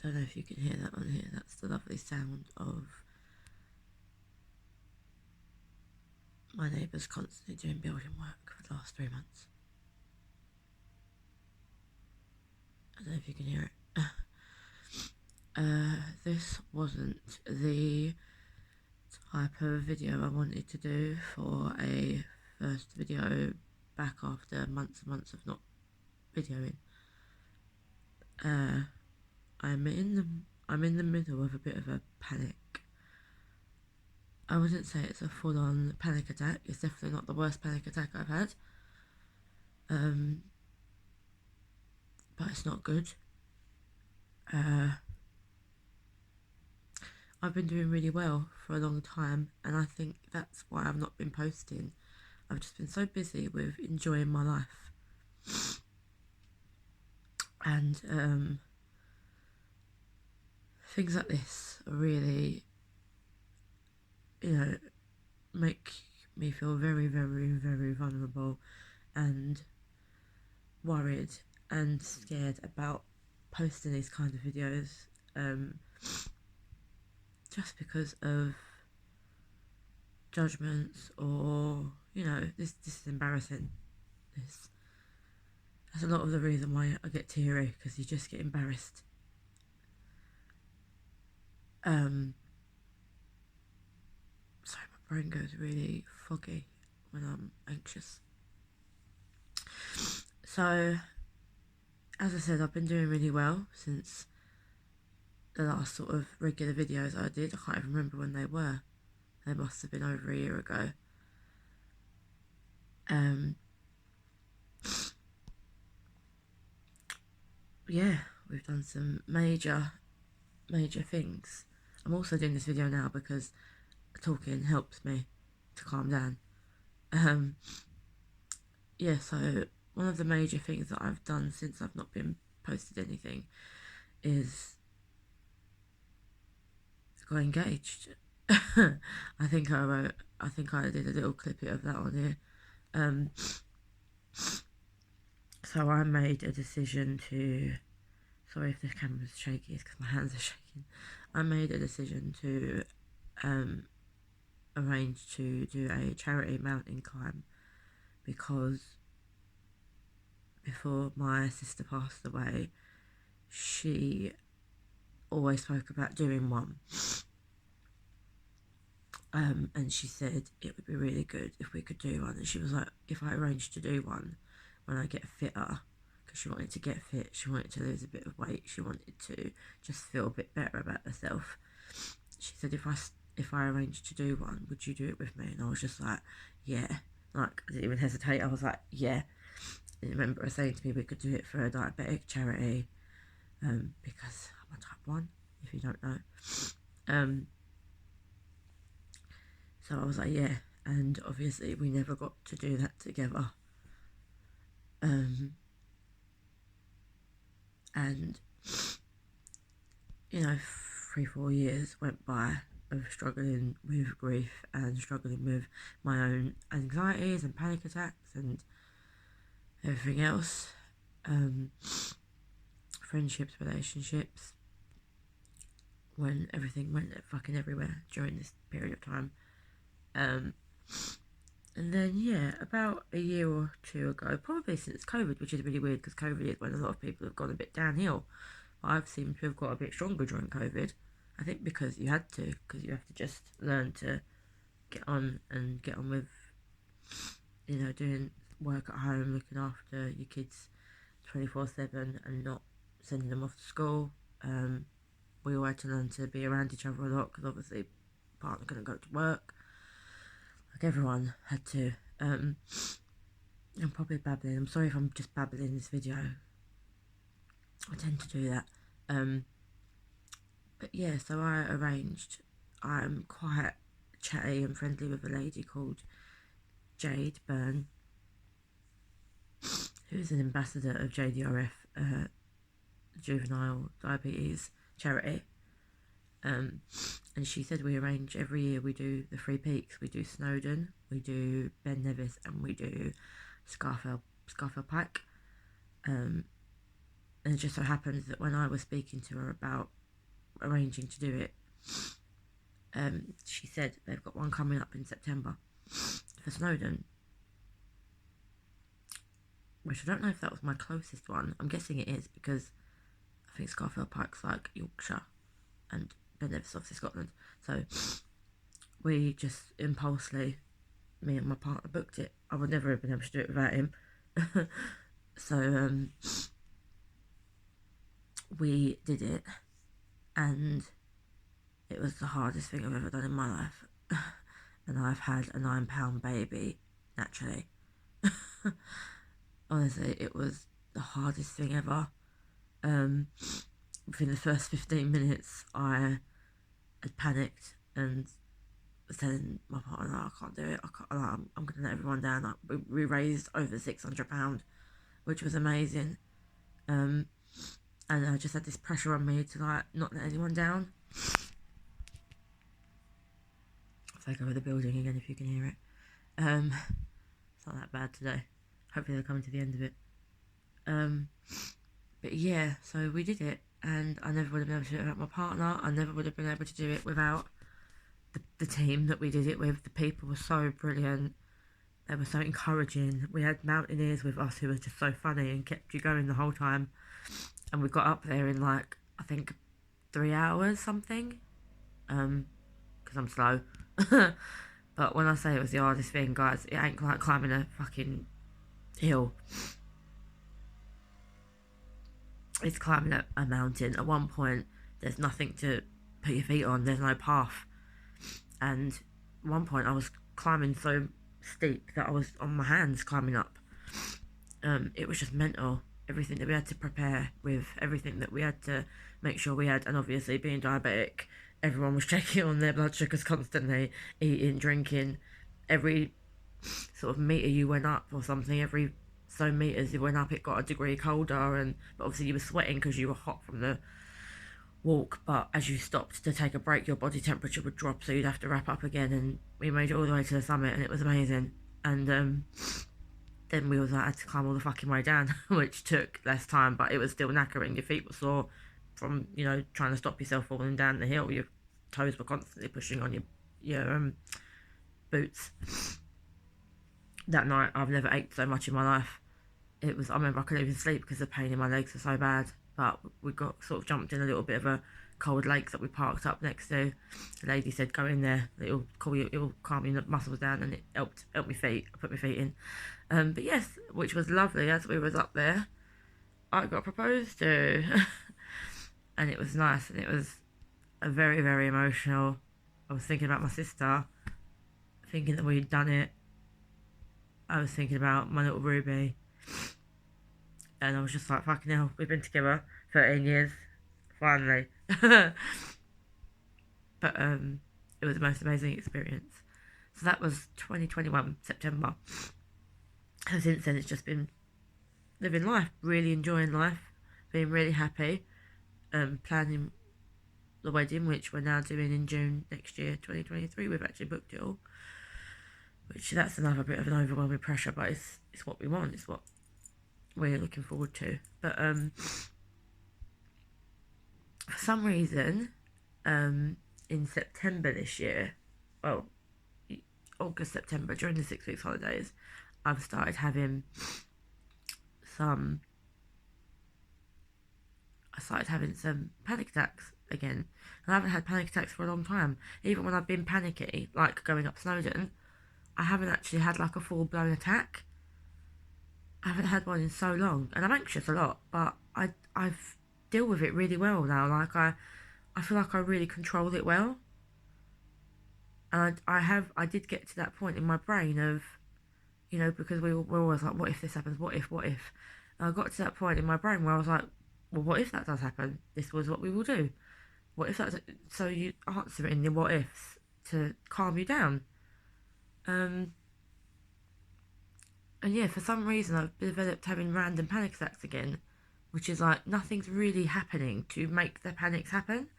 Don't know if you can hear that on here. That's the lovely sound of my neighbours constantly doing building work for the last 3 months. I don't know if you can hear it. This wasn't the type of video I wanted to do for a first video back after months and months of not videoing. I'm in the middle of a bit of a panic. I wouldn't say it's a full-on panic attack. It's definitely not the worst panic attack I've had. But it's not good. I've been doing really well for a long time, and I think that's why I've not been posting. I've just been so busy with enjoying my life. And things like this are really, make me feel very, very, very vulnerable and worried and scared about posting these kind of videos, just because of judgments, or this is embarrassing. That's a lot of the reason why I get teary, because you just get embarrassed. Sorry, my brain goes really foggy when I'm anxious. So, as I said, I've been doing really well since the last sort of regular videos I did. I can't even remember when they were. They must have been over a year ago. Yeah, we've done some major things. I'm also doing this video now because talking helps me to calm down. Yeah, so one of the major things that I've done since I've not been posted anything is got engaged. I think I did a little clip of that on here. So I made a decision to, sorry if the camera's shaky, it's because my hands are shaking. I made a decision to arrange to do a charity mountain climb, because before my sister passed away, she always spoke about doing one. And she said it would be really good if we could do one. And she was like, if I arranged to do one when I get fitter, because she wanted to get fit, she wanted to lose a bit of weight, she wanted to just feel a bit better about herself. She said, if I arranged to do one, would you do it with me? And I was just like, yeah. Like, I didn't even hesitate. I was like, yeah. And I remember her saying to me we could do it for a diabetic charity, because I'm a type 1, if you don't know. So I was like, yeah. And obviously we never got to do that together. And 3-4 years went by of struggling with grief and struggling with my own anxieties and panic attacks and everything else. Friendships, relationships, when everything went fucking everywhere during this period of time. And then, yeah, about a year or two ago, probably since COVID, which is really weird because COVID is when a lot of people have gone a bit downhill. But I've seemed to have got a bit stronger during COVID. I think because you have to just learn to get on with, doing work at home, looking after your kids 24/7 and not sending them off to school. We all had to learn to be around each other a lot because obviously partner couldn't go to work. Like everyone had to. I'm probably babbling. I'm sorry if I'm just babbling in this video. I tend to do that. But yeah, so I'm quite chatty and friendly with a lady called Jade Byrne, who's an ambassador of JDRF, juvenile diabetes charity. And she said we arrange every year. We do the 3 peaks. We do Snowdon, we do Ben Nevis, and we do Scafell Pike. And And it just so happens that when I was speaking to her about arranging to do it, she said they've got one coming up in September for Snowdon, which I don't know if that was my closest one. I'm guessing it is, because I think Scafell Park's like Yorkshire and Ben Nevis obviously Scotland. So we just impulsively, me and my partner, booked it. I would never have been able to do it without him. So we did it, and it was the hardest thing I've ever done in my life. And I've had a 9-pound baby naturally. Honestly, it was the hardest thing ever. Within the first 15 minutes, I had panicked and was telling my partner, I can't do it. I'm going to let everyone down. We raised over £600, which was amazing. And I just had this pressure on me to like not let anyone down. I'll take over the building again if you can hear it. It's not that bad today. Hopefully they're coming to the end of it. But yeah, so we did it, and I never would have been able to do it without my partner. I never would have been able to do it without the team that we did it with. The people were so brilliant. They were so encouraging. We had mountaineers with us who were just so funny and kept you going the whole time. And we got up there in like, I think 3 hours something, because I'm slow. But when I say it was the hardest thing, guys, it ain't like climbing a fucking hill. It's climbing a mountain. At one point, there's nothing to put your feet on. There's no path. And at one point, I was climbing so steep that I was on my hands climbing up. It was just mental. Everything that we had to prepare with, everything that we had to make sure we had, and obviously being diabetic, everyone was checking on their blood sugars constantly, eating, drinking. Every sort of metre you went up or something, every so metres you went up, it got a degree colder, but obviously you were sweating because you were hot from the walk, but as you stopped to take a break, your body temperature would drop, so you'd have to wrap up again. And we made it all the way to the summit, and it was amazing. And then we had to climb all the fucking way down, which took less time, but it was still knackering. Your feet were sore from, trying to stop yourself falling down the hill. Your toes were constantly pushing on your boots. That night, I've never ached so much in my life. I remember I couldn't even sleep because the pain in my legs was so bad. But we got sort of jumped in a little bit of a cold lake that we parked up next to. The lady said, go in there, it'll calm your muscles down, and it helped my feet. I put my feet in. But yes, which was lovely. As we was up there, I got proposed to. And it was nice, and it was a very, very emotional. I was thinking about my sister, thinking that we'd done it. I was thinking about my little Ruby. And I was just like, fucking hell, we've been together 13 years, finally. But it was the most amazing experience. So that was 2021, September. And since then, it's just been living life, really enjoying life, being really happy, planning the wedding, which we're now doing in June next year, 2023. We've actually booked it all, which that's another bit of an overwhelming pressure, but it's what we want, it's what we're looking forward to. But for some reason, in September this year, well, August, September, during the 6 weeks holidays, I've started having some panic attacks again. And I haven't had panic attacks for a long time. Even when I've been panicky, like going up Snowdon, I haven't actually had like a full-blown attack. I haven't had one in so long, and I'm anxious a lot, but I've deal with it really well now. Like I feel like I really control it well. And I did get to that point in my brain of, because we're always like, what if this happens? What if? And I got to that point in my brain where I was like, well, what if that does happen? This was what we will do. What if that's... So you answer it in the what ifs to calm you down. And yeah, for some reason I've developed having random panic attacks again, which is like nothing's really happening to make the panics happen.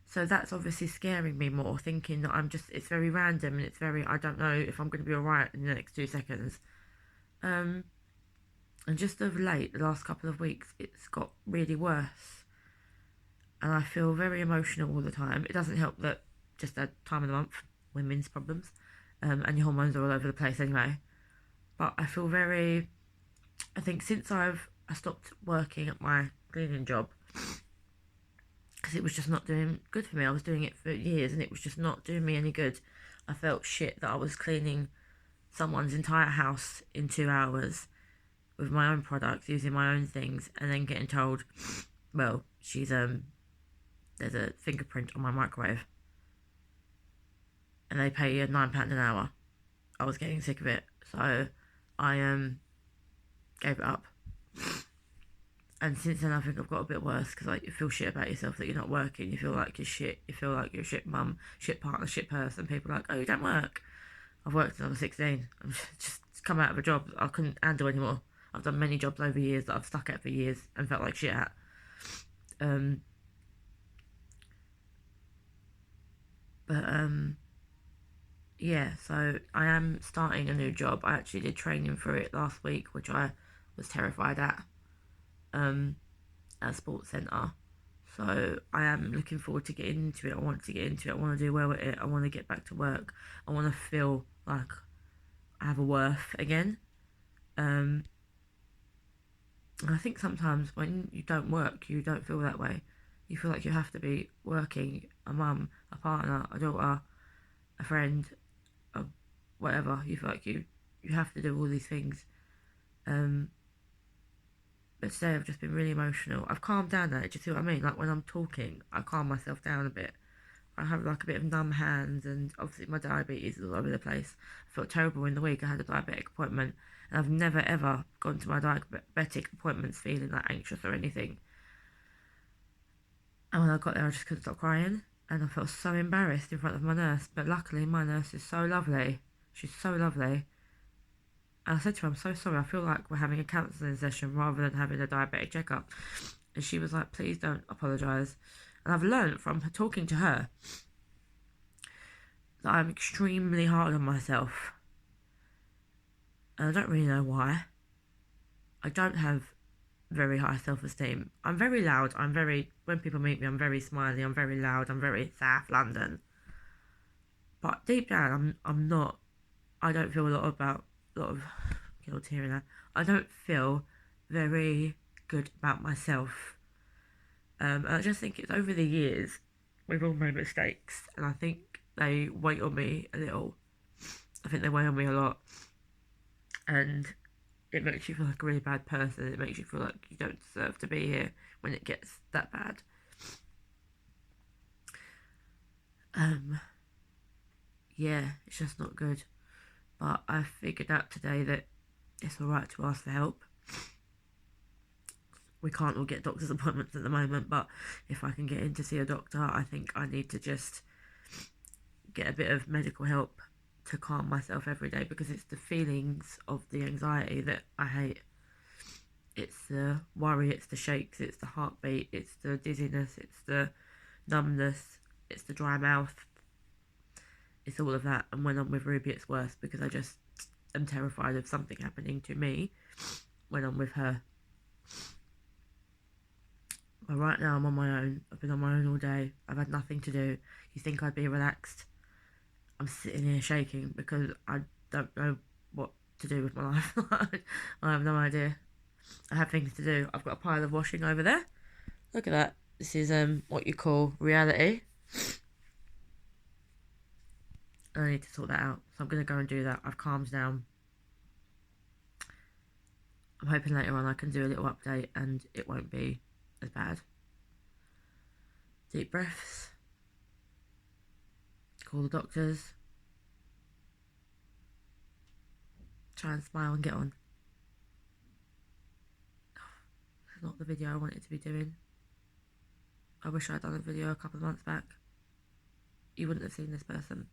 So that's obviously scaring me more, thinking that it's very random, and it's very, I don't know if I'm going to be alright in the next 2 seconds. And just of late, the last couple of weeks, it's got really worse. And I feel very emotional all the time. It doesn't help that just that time of the month, women's problems, and your hormones are all over the place anyway. But I feel very, I think since I stopped working at my cleaning job, because it was just not doing good for me. I was doing it for years and it was just not doing me any good. I felt shit that I was cleaning someone's entire house in 2 hours with my own products, using my own things, and then getting told, well, there's a fingerprint on my microwave, and they pay you £9 an hour. I was getting sick of it, so I gave it up. And since then, I think I've got a bit worse because like you feel shit about yourself that you're not working. You feel like you're shit. You feel like you're a shit mum, shit partner, shit person. People are like, oh, you don't work. I've worked since I was 16. I'm just come out of a job I couldn't handle anymore. I've done many jobs over years that I've stuck at for years and felt like shit at. Yeah, so I am starting a new job. I actually did training for it last week, which I was terrified at a sports centre. So I am looking forward to getting into it. I want to get into it. I want to do well at it. I want to get back to work. I want to feel like I have a worth again. And I think sometimes when you don't work, you don't feel that way. You feel like you have to be working, a mum, a partner, a daughter, a friend, a whatever. You feel like you have to do all these things. But today I've just been really emotional. I've calmed down now. Do you see what I mean? Like when I'm talking, I calm myself down a bit. I have like a bit of numb hands, and obviously my diabetes is all over the place. I felt terrible in the week. I had a diabetic appointment, and I've never ever gone to my diabetic appointments feeling like anxious or anything. And when I got there, I just couldn't stop crying, and I felt so embarrassed in front of my nurse. But luckily, my nurse is so lovely. She's so lovely. And I said to her, I'm so sorry. I feel like we're having a counselling session rather than having a diabetic checkup. And she was like, please don't apologise. And I've learned from talking to her that I'm extremely hard on myself. And I don't really know why. I don't have very high self-esteem. I'm very loud. When people meet me, I'm very smiley. I'm very loud. I'm very South London. But deep down, I'm not. I don't feel a lot of guilt here and there. I don't feel very good about myself. And I just think it's over the years, we've all made mistakes, and I think they weigh on me a little. I think they weigh on me a lot, and it makes you feel like a really bad person. It makes you feel like you don't deserve to be here when it gets that bad. Yeah, it's just not good. But I figured out today that it's alright to ask for help. We can't all get doctor's appointments at the moment, but if I can get in to see a doctor, I think I need to just get a bit of medical help to calm myself every day, because it's the feelings of the anxiety that I hate. It's the worry, it's the shakes, it's the heartbeat, it's the dizziness, it's the numbness, it's the dry mouth. It's all of that. And when I'm with Ruby, it's worse because I just am terrified of something happening to me when I'm with her. But right now I'm on my own. I've been on my own all day. I've had nothing to do. You think I'd be relaxed? I'm sitting here shaking because I don't know what to do with my life. I have no idea. I have things to do. I've got a pile of washing over there. Look at that. This is what you call reality. I need to sort that out. So I'm going to go and do that. I've calmed down. I'm hoping later on I can do a little update and it won't be as bad. Deep breaths. Call the doctors. Try and smile and get on. It's not the video I wanted to be doing. I wish I'd done a video a couple of months back. You wouldn't have seen this person.